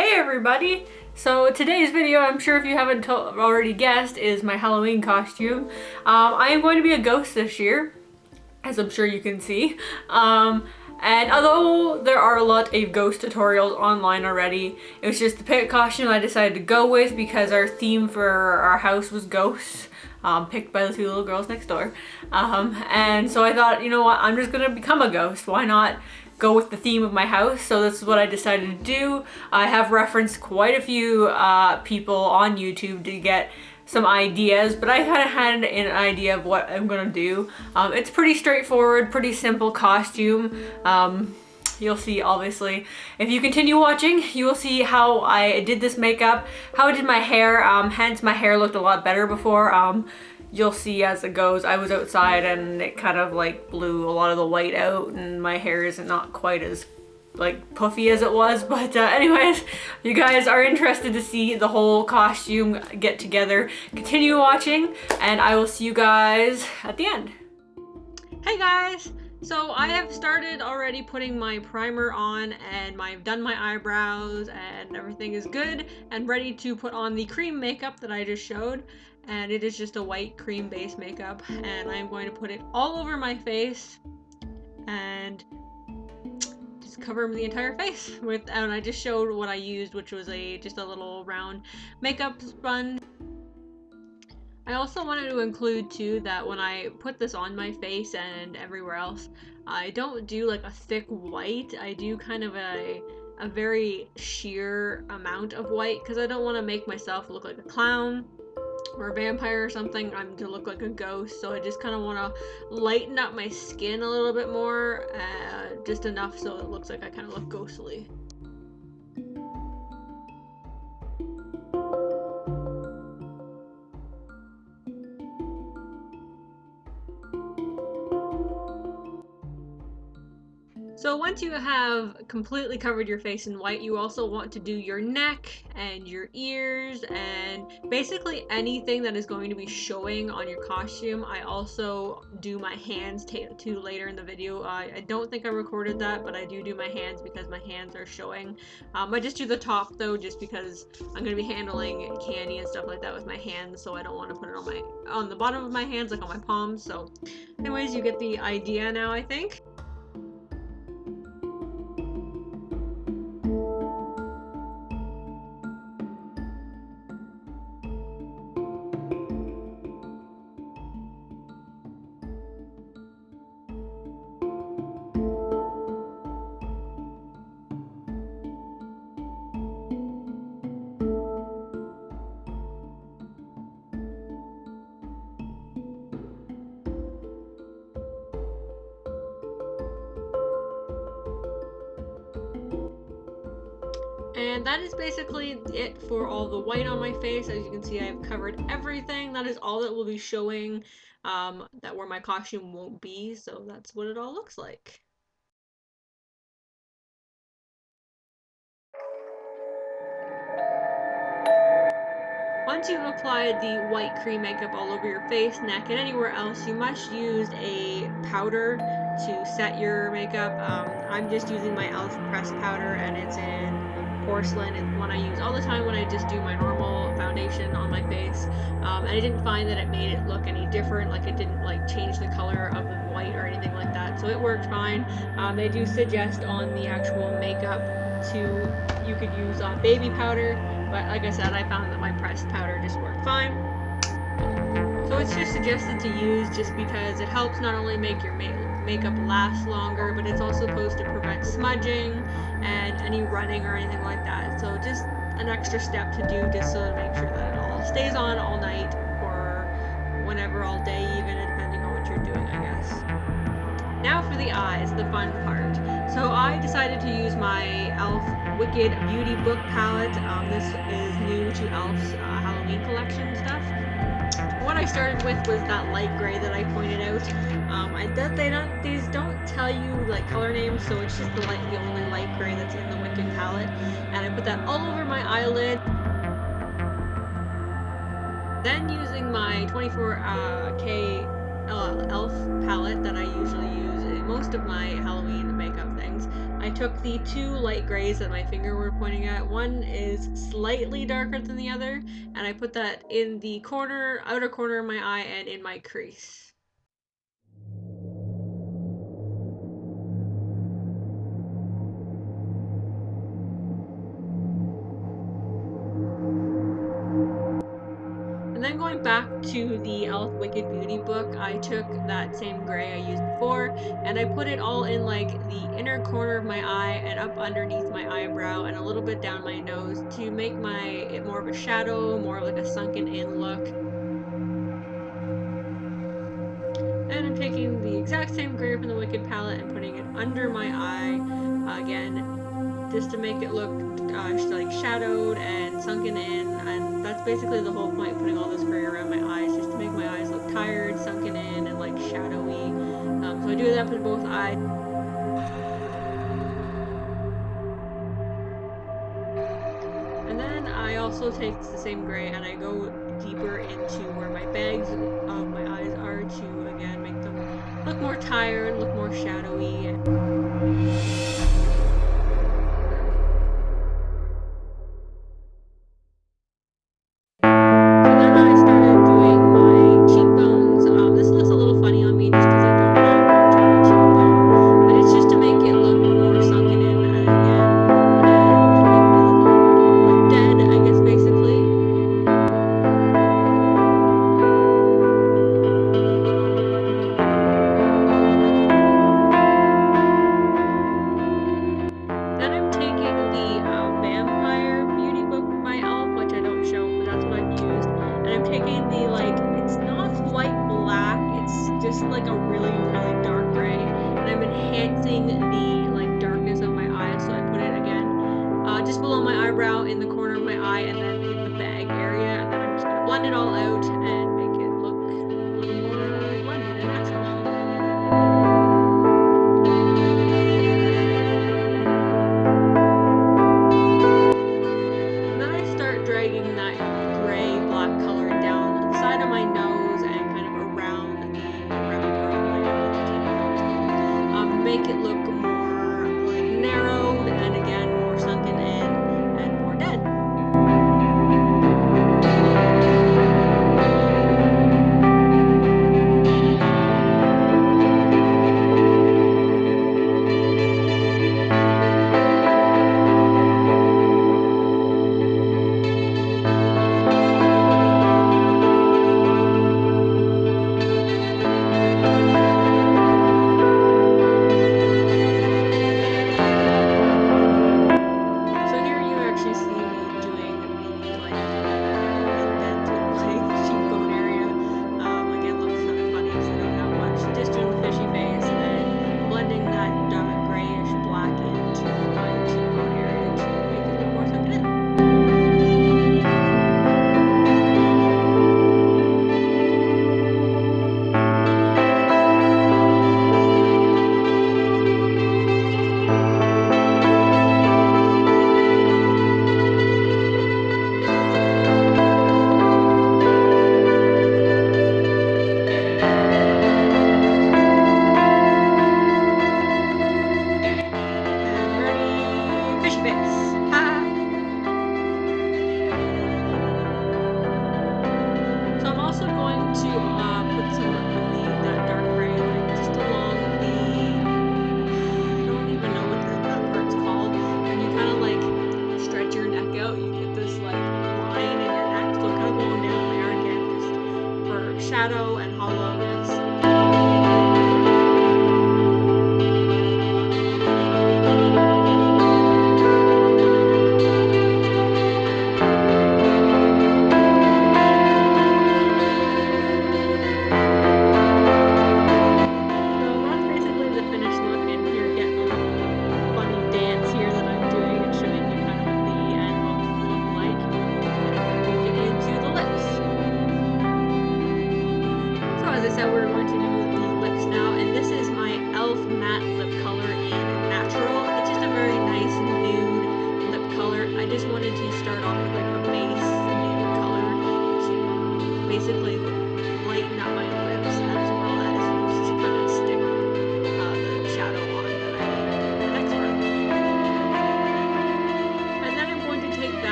Hey everybody! So today's video, I'm sure if you haven't already guessed, is my Halloween costume. I am going to be a ghost this year, as I'm sure you can see. And although there are a lot of ghost tutorials online already, it was just the pick costume I decided to go with because our theme for our house was ghosts. Picked by the two little girls next door. And so I thought, you know what, I'm just gonna become a ghost. Why not go with the theme of my house? So this is what I decided to do. I have referenced quite a few people on YouTube to get some ideas, but I kind of had an idea of what I'm gonna do. It's pretty straightforward, pretty simple costume. You'll see, obviously. If you continue watching, you will see how I did this makeup, how I did my hair, hence my hair looked a lot better before. You'll see as it goes. I was outside and it kind of like blew a lot of the white out and my hair is not quite as like puffy as it was, but anyways, you guys are interested to see the whole costume get together, continue watching and I will see you guys at the end. Hey guys! So I have started already putting my primer on and I've done my eyebrows and everything is good and ready to put on the cream makeup that I just showed. And it is just a white cream base makeup and I'm going to put it all over my face and just cover the entire face with, and I just showed what I used, which was just a little round makeup sponge. I also wanted to include too that when I put this on my face and everywhere else, I don't do like a thick white. I do kind of a very sheer amount of white because I don't want to make myself look like a clown or a vampire or something. I'm to look like a ghost, so I just kind of want to lighten up my skin a little bit more, just enough so it looks like I kind of look ghostly. So once you have completely covered your face in white, you also want to do your neck and your ears and basically anything that is going to be showing on your costume. I also do my hands too later in the video. I don't think I recorded that, but I do my hands because my hands are showing. I just do the top though, just because I'm going to be handling candy and stuff like that with my hands, so I don't want to put it on the bottom of my hands, like on my palms. So anyways, you get the idea now, I think. And that is basically it for all the white on my face. As you can see, I've covered everything. That is all that will be showing, that where my costume won't be. So that's what it all looks like. Once you've applied the white cream makeup all over your face, neck, and anywhere else, you must use a powder to set your makeup. I'm just using my e.l.f. pressed powder and it's in porcelain. It's one I use all the time when I just do my normal foundation on my face. And I didn't find that it made it look any different, like it didn't like change the color of the white or anything like that. So it worked fine. They do suggest on the actual makeup you could use baby powder, but like I said, I found that my pressed powder just worked fine. So it's just suggested to use just because it helps not only make your makeup last longer, but it's also supposed to prevent smudging and any running or anything like that. So just an extra step to do just so to make sure that it all stays on all night or whenever, all day even, depending on what you're doing, I guess. Now for the eyes, the fun part. So I decided to use my e.l.f. Wicked Beauty Book palette. This is new to e.l.f.'s Halloween collection stuff. What I started with was that light gray that I pointed out. These don't tell you like color names, so it's just the only light gray that's in the Wicked palette. And I put that all over my eyelid. Then using my 24K e.l.f. palette that I usually use in most of my Halloween makeup things, I I took the two light grays that my finger were pointing at. One is slightly darker than the other, and I put that in the outer corner of my eye and in my crease. And then going back to the e.l.f. Wicked Beauty book, I took that same gray I used before and I put it all in like the inner corner of my eye and up underneath my eyebrow and a little bit down my nose to make it more of a shadow, more of like a sunken in look. Then I'm taking the exact same gray from the Wicked palette and putting it under my eye again, just to make it look like shadowed and sunken in, and that's basically the whole point, putting all this gray around my eyes, just to make my eyes look tired, sunken in, and like shadowy. So I do that for both eyes. And then I also take the same gray and I go deeper into where my bags of my eyes are to again make them look more tired, look more shadowy. Just like a really, really dark gray, and I'm enhancing the like darkness of my eyes, so I put it again just below my eyebrow, in the corner of my eye, and then in the bag area, and then I'm just gonna blend it all out and make it look a little more blended and natural. And then I start dragging that gray black color down the side of my nose and kind of around make it look more like narrowed and again more sunken in and more dead. Shadow and hollowness.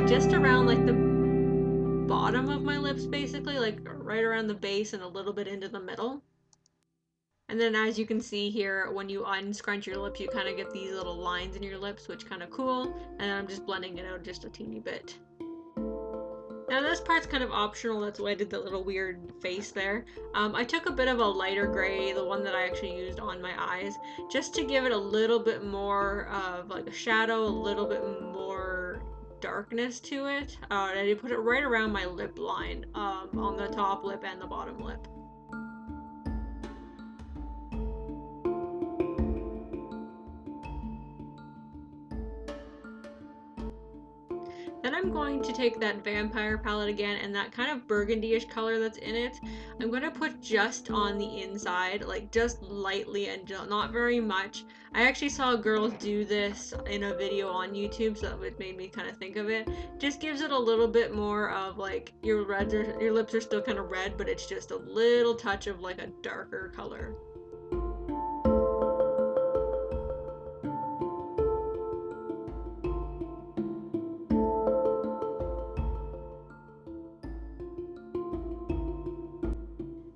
just around like the bottom of my lips, basically, like right around the base and a little bit into the middle. And then as you can see here, when you unscrunch your lips, you kind of get these little lines in your lips, which kind of cool. And I'm just blending it out just a teeny bit. Now this part's kind of optional, that's why I did the little weird face there. I took a bit of a lighter gray, the one that I actually used on my eyes, just to give it a little bit more of like a shadow, a little bit more darkness to it. And I put it right around my lip line, on the top lip and the bottom lip. Then I'm going to take that vampire palette again and that kind of burgundy-ish color that's in it. I'm going to put just on the inside, like just lightly and not very much. I actually saw girls do this in a video on YouTube, so that made me kind of think of it. Just gives it a little bit more of like your lips are still kind of red, but it's just a little touch of like a darker color.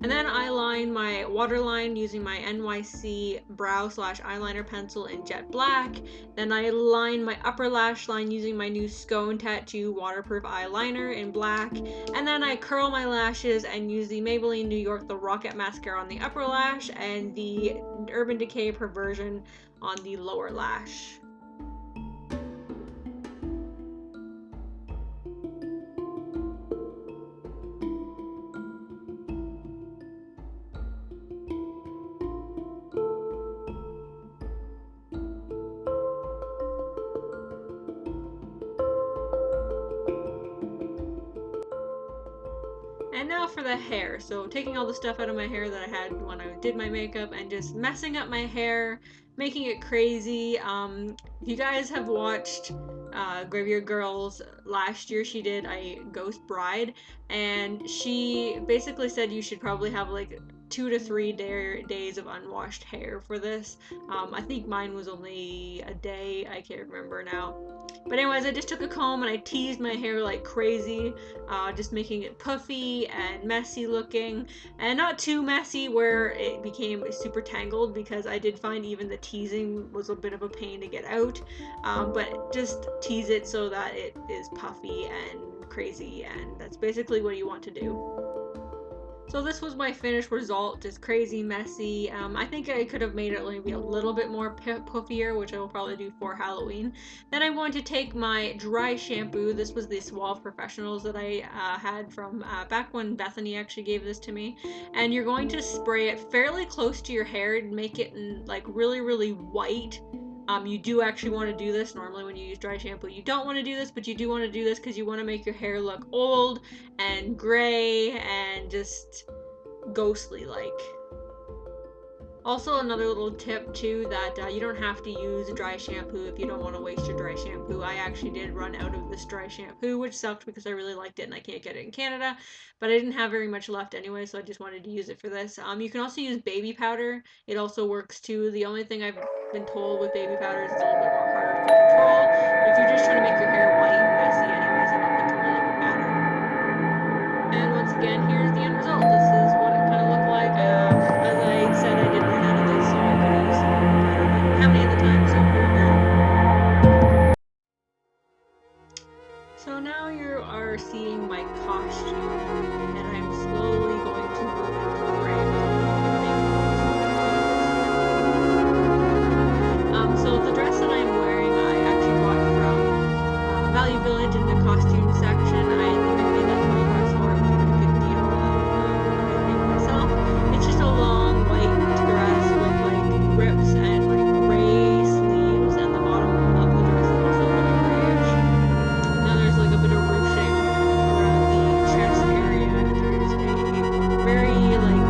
And then I line my waterline using my NYC brow / eyeliner pencil in jet black. Then I line my upper lash line using my new Scone Tattoo waterproof eyeliner in black. And then I curl my lashes and use the Maybelline New York The Rocket Mascara on the upper lash and the Urban Decay Perversion on the lower lash. And now for the hair. So taking all the stuff out of my hair that I had when I did my makeup and just messing up my hair, making it crazy. If you guys have watched Graveyard Girls, last year she did a Ghost Bride, and she basically said you should probably have like 2 to 3 days of unwashed hair for this. I think mine was only a day, I can't remember now. But anyways, I just took a comb and I teased my hair like crazy, just making it puffy and messy looking, and not too messy where it became super tangled, because I did find even the teasing was a bit of a pain to get out, but just tease it so that it is puffy and crazy, and that's basically what you want to do. So this was my finished result, just crazy messy. I think I could have made it maybe a little bit more puffier, which I will probably do for Halloween. Then I'm going to take my dry shampoo. This was the Suave Professionals that I had from back when Bethany actually gave this to me. And you're going to spray it fairly close to your hair and make it like really, really white. You do actually want to do this. Normally when you use dry shampoo, you don't want to do this, but you do want to do this because you want to make your hair look old and gray and just ghostly like. Also, another little tip too, that you don't have to use dry shampoo if you don't want to waste your dry shampoo. I actually did run out of this dry shampoo, which sucked because I really liked it and I can't get it in Canada, but I didn't have very much left anyway, so I just wanted to use it for this. You can also use baby powder. It also works too. The only thing I've been told with baby powder is it's a little bit more harder to control. But if you're just trying to make your hair white and messy anyways, I don't think it really would matter. And once again, here's the end result. This is what it kind of looked like. As I said, I did run out of this, so I could use some more, but I didn't have any at the time, so here we go. So now you are seeing my costume, and I'm slowly going to move into the frame. So the dress that I'm wearing, I actually bought from Value Village in the costume section. I think I paid that $20 for it. It was a pretty good deal of making myself. It's just a long white dress with like rips and like gray sleeves, and the bottom of the dress is also really grayish. Now there's like a bit of ruching around the chest area. There's a very like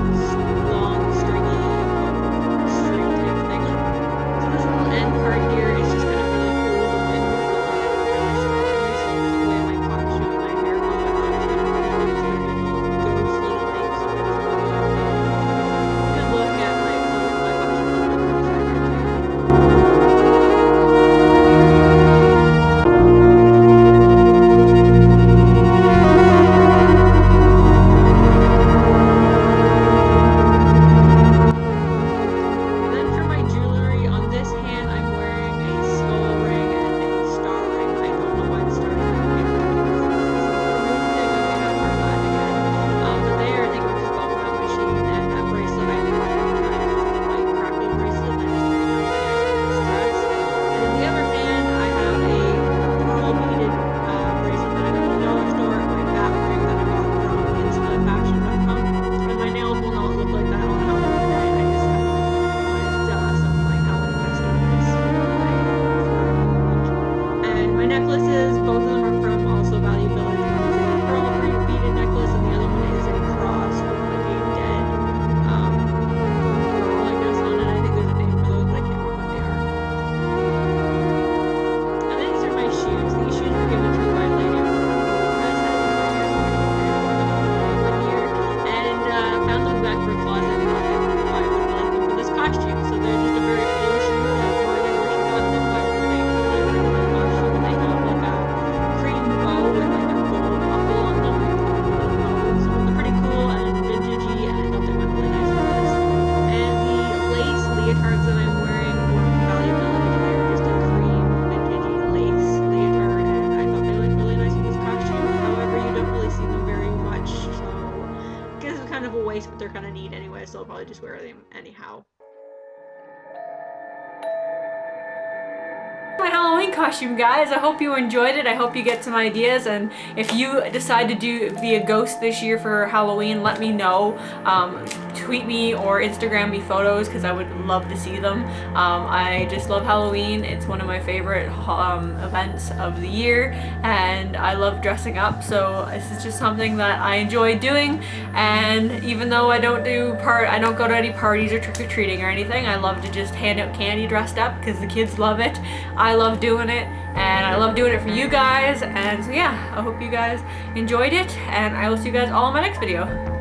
guess I'll probably just wear them anyhow. My Halloween costume, guys. I hope you enjoyed it. I hope you get some ideas, and if you decide to be a ghost this year for Halloween, let me know. Tweet me or Instagram me photos because I would love to see them. I just love Halloween. It's one of my favorite events of the year, and I love dressing up, so this is just something that I enjoy doing. And even though I don't go to any parties or trick-or-treating or anything, I love to just hand out candy dressed up because the kids love it. I love doing it, and I love doing it for you guys. And so yeah, I hope you guys enjoyed it, and I will see you guys all in my next video.